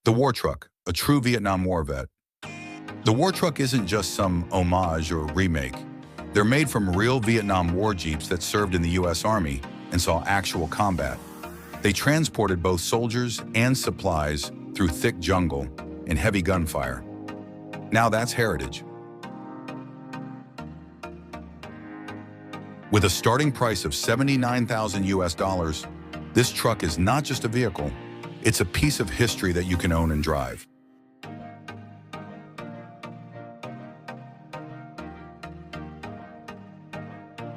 The War Truck, a true Vietnam War vet. The War Truck isn't just some homage or remake. They're made from real Vietnam War Jeeps that served in the U.S. Army and saw actual combat. They transported both soldiers and supplies through thick jungle and heavy gunfire. Now that's heritage. With a starting price of $79,000 US, this truck is not just a vehicle, it's a piece of history that you can own and drive.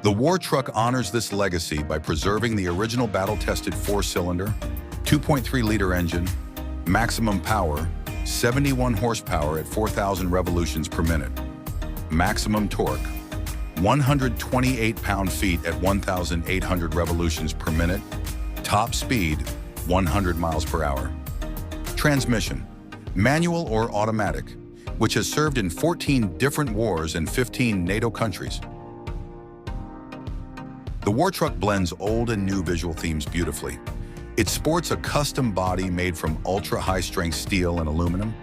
The War Truck honors this legacy by preserving the original battle-tested 4-cylinder, 2.3-liter engine, maximum power, 71 horsepower at 4,000 revolutions per minute, maximum torque, 128 pound-feet at 1,800 revolutions per minute, top speed, 100 miles per hour. Transmission, manual or automatic, which has served in 14 different wars and 15 NATO countries. The War Truck blends old and new visual themes beautifully. It sports a custom body made from ultra-high-strength steel and aluminum,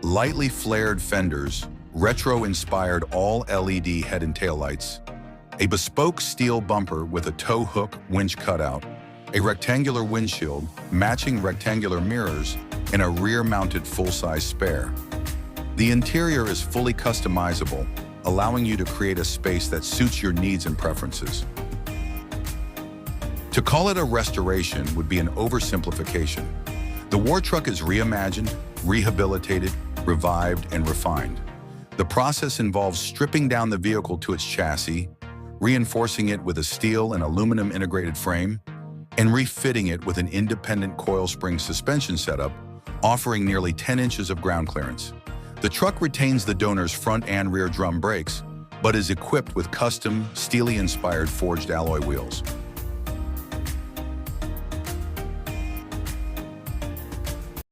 lightly flared fenders, retro-inspired all-LED head and tail lights, a bespoke steel bumper with a tow hook winch cutout, a rectangular windshield, matching rectangular mirrors, and a rear-mounted full-size spare. The interior is fully customizable, allowing you to create a space that suits your needs and preferences. To call it a restoration would be an oversimplification. The War Truck is reimagined, rehabilitated, revived, and refined. The process involves stripping down the vehicle to its chassis, reinforcing it with a steel and aluminum integrated frame, and refitting it with an independent coil spring suspension setup, offering nearly 10 inches of ground clearance. The truck retains the donor's front and rear drum brakes, but is equipped with custom, steelie-inspired forged alloy wheels.